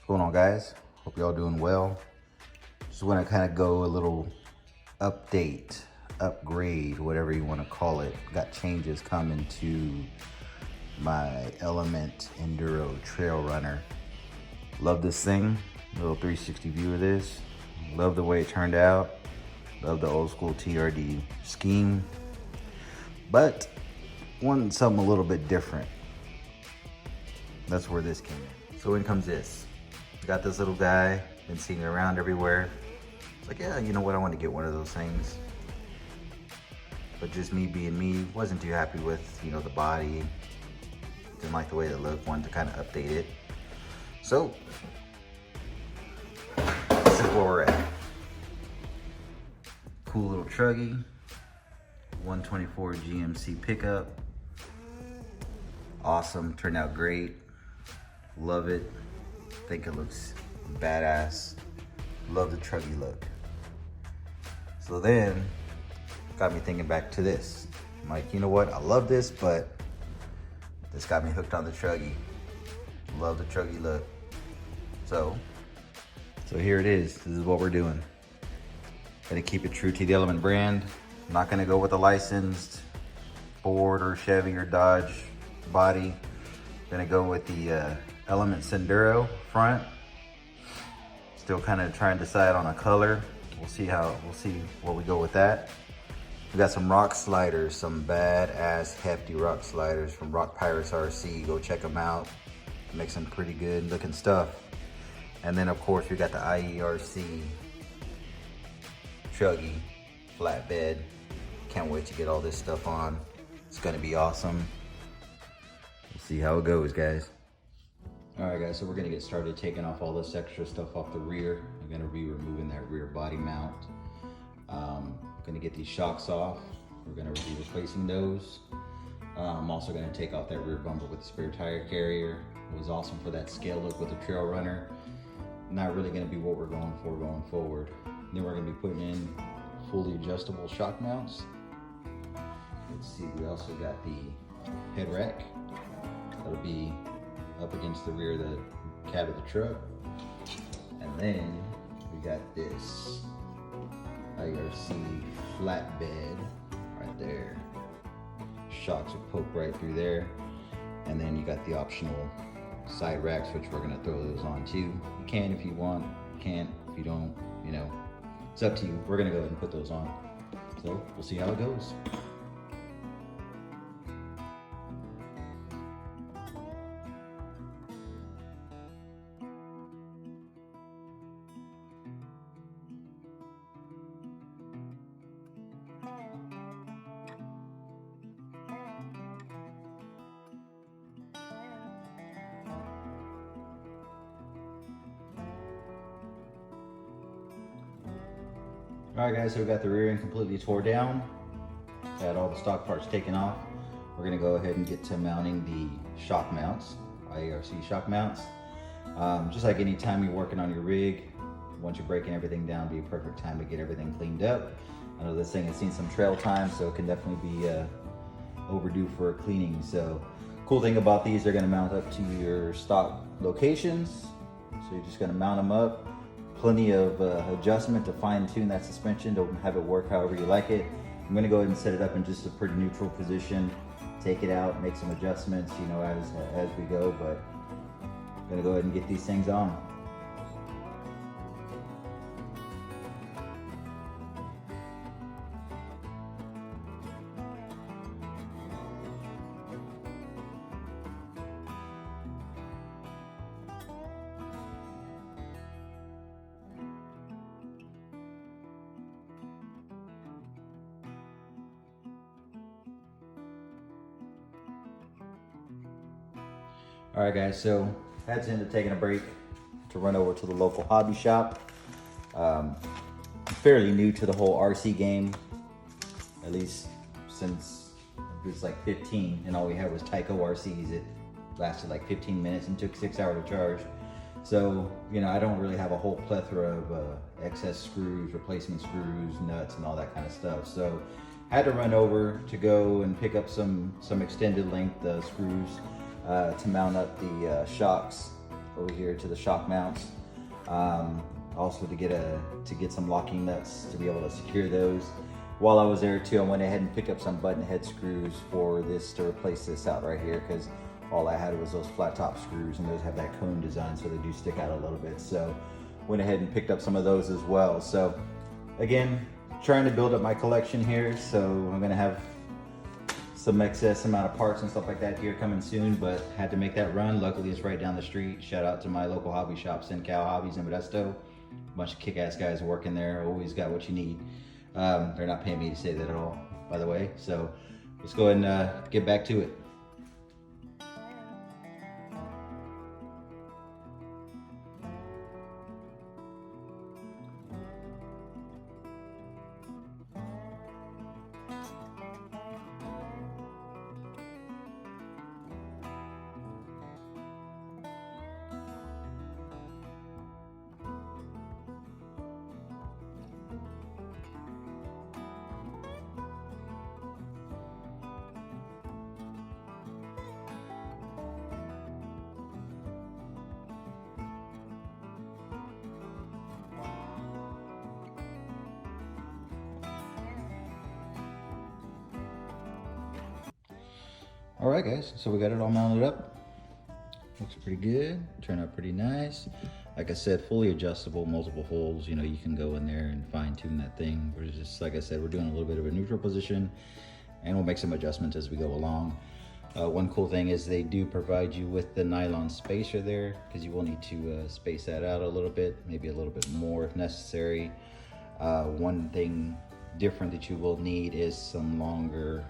going on, guys? Hope y'all doing well. Just want to kind of go a little update, upgrade, whatever you want to call it. Got changes coming to my Element Enduro Trailrunner. Love this thing. Little 360 view of this. Love the way it turned out. Love the old school TRD scheme, but wanted something a little bit different. That's where this came in. So in comes this. Got this little guy, been seeing it around everywhere. It's like, yeah, you know what, I want to get one of those things. But just me being me, wasn't too happy with, the body. Didn't like the way it looked, wanted to kind of update it. So, this is where we're at. Cool little truggy, 124 GMC pickup. Awesome, turned out great. Love it. Think it looks badass. Love the truggy look. So then, got me thinking back to this. I'm like, you know what? I love this, but this got me hooked on the truggy. Love the truggy look. So here it is. This is what we're doing. Gonna keep it true to the Element brand. I'm not gonna go with a licensed Ford or Chevy or Dodge body. Gonna go with the Element Enduro front. Still kind of trying to decide on a color. We'll see where we go with that. We got some rock sliders, some badass hefty rock sliders from Rock Pirates RC. Go check them out. Make some pretty good looking stuff. And then of course we got the IERC truggy flatbed. Can't wait to get all this stuff on. It's gonna be awesome. We'll see how it goes, guys. All right, guys, so we're gonna get started taking off all this extra stuff off the rear. I'm gonna be removing that rear body mount. Gonna get these shocks off. We're gonna be replacing those. I'm also gonna take off that rear bumper with the spare tire carrier. It was awesome for that scale look with the Trailrunner. Not really gonna be what we're going for going forward. Then we're gonna be putting in fully adjustable shock mounts. Let's see, we also got the head rack. That'll be up against the rear of the cab of the truck. And then we got this IRC flatbed right there. Shocks will poke right through there. And then you got the optional side racks, which we're gonna throw those on too. You can if you want, you can't if you don't, it's up to you. We're gonna go ahead and put those on. So we'll see how it goes. All right, guys, so we got the rear end completely tore down. Got all the stock parts taken off. We're gonna go ahead and get to mounting the shock mounts, IARC shock mounts. Just like any time you're working on your rig, once you're breaking everything down, be a perfect time to get everything cleaned up. I know this thing has seen some trail time, so it can definitely be overdue for a cleaning. So cool thing about these, they're gonna mount up to your stock locations. So you're just gonna mount them up. Plenty of adjustment to fine tune that suspension to have it work however you like it. I'm gonna go ahead and set it up in just a pretty neutral position, take it out, make some adjustments, as we go, but I'm gonna go ahead and get these things on. All right, guys, so had to end up taking a break to run over to the local hobby shop. I'm fairly new to the whole RC game, at least since it was like 15, and all we had was Tyco RCs. It lasted like 15 minutes and took 6 hours to charge. So, I don't really have a whole plethora of excess screws, replacement screws, nuts, and all that kind of stuff. So had to run over to go and pick up some extended length screws to mount up the shocks over here to the shock mounts. Also to get some locking nuts to be able to secure those. While I was there too, I went ahead and picked up some button head screws for this to replace this out right here, because all I had was those flat top screws, and those have that cone design, so they do stick out a little bit. So went ahead and picked up some of those as well. So again, trying to build up my collection here. So I'm gonna have some excess amount of parts and stuff like that here coming soon, but had to make that run. Luckily it's right down the street. Shout out to my local hobby shop, SenCal Hobbies in Modesto. A bunch of kick-ass guys working there, always got what you need. They're not paying me to say that at all, by the way. So let's go ahead and get back to it. All right, guys, so we got it all mounted up. Looks pretty good, turned out pretty nice. Like I said, fully adjustable, multiple holes. You know, you can go in there and fine tune that thing. We're just, like I said, we're doing a little bit of a neutral position, and we'll make some adjustments as we go along. One cool thing is they do provide you with the nylon spacer there, because you will need to space that out a little bit, maybe a little bit more if necessary. One thing different that you will need is some longer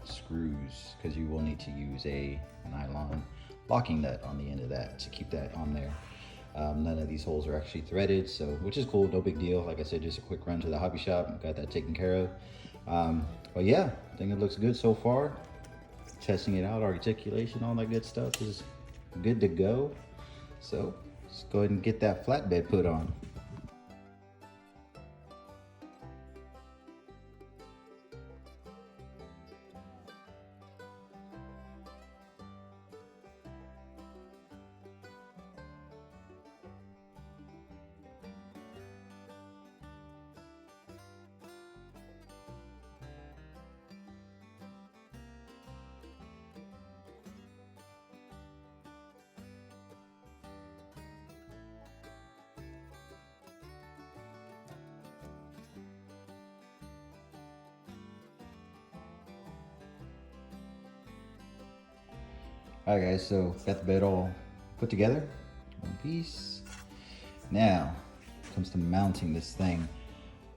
screws, because you will need to use a nylon locking nut on the end of that to keep that on there. None of these holes are actually threaded, so which is cool, no big deal. Like I said, just a quick run to the hobby shop, got that taken care of. But yeah, I think it looks good so far. Testing it out, articulation, all that good stuff is good to go. So let's go ahead and get that flatbed put on. All right, guys, so got the bed all put together, one piece. Now, comes to mounting this thing.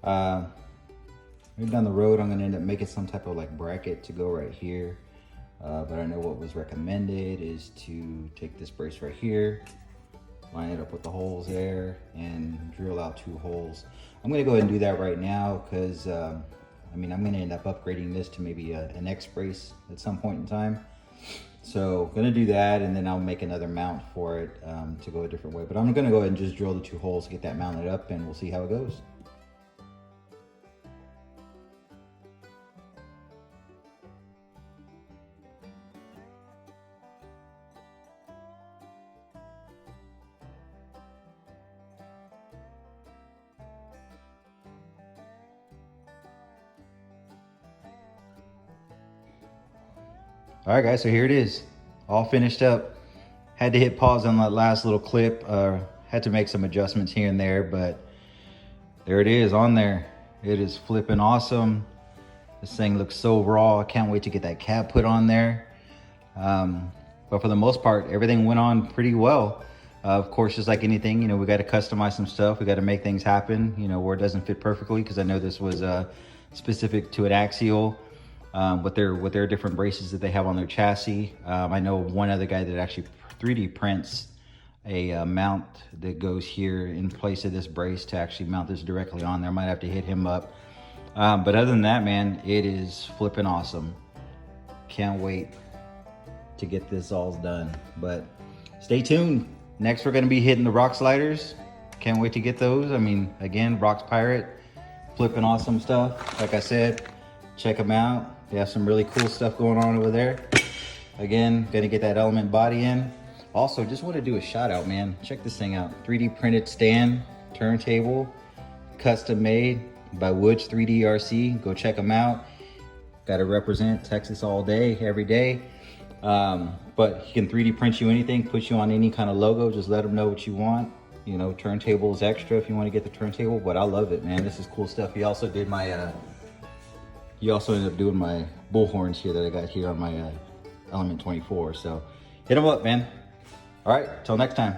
Maybe down the road, I'm gonna end up making some type of like bracket to go right here. But I know what was recommended is to take this brace right here, line it up with the holes there, and drill out 2 holes. I'm gonna go ahead and do that right now, because I mean, I'm gonna end up upgrading this to maybe an X brace at some point in time. So gonna do that, and then I'll make another mount for it to go a different way. But I'm gonna go ahead and just drill the 2 holes, get that mounted up, and we'll see how it goes. All right, guys, so here it is, all finished up. Had to hit pause on that last little clip. Had to make some adjustments here and there, but there it is on there. It is flipping awesome. This thing looks so raw. I can't wait to get that cap put on there. But for the most part, everything went on pretty well. Of course, just like anything, you know, we got to customize some stuff. We got to make things happen, you know, where it doesn't fit perfectly, because I know this was specific to an axial. With their different braces that they have on their chassis. I know one other guy that actually 3D prints a mount that goes here in place of this brace to actually mount this directly on there. Might have to hit him up. But other than that, man, it is flipping awesome. Can't wait to get this all done. But stay tuned. Next, we're going to be hitting the rock sliders. Can't wait to get those. I mean, again, Rocks Pirate, flipping awesome stuff. Like I said, check them out. They have some really cool stuff going on over there. Again, gonna get that element body in. Also, just want to do a shout out, man. Check this thing out. 3D printed stand, turntable, custom made by Woods 3D RC. Go check them out. Got to represent Texas all day, every day. But he can 3D print you anything, put you on any kind of logo. Just let him know what you want. You know, turntables extra if you want to get the turntable. But I love it, man. This is cool stuff. He also did my, he also ended up doing my bullhorns here that I got here on my Element 24. So hit him up, man. All right, till next time.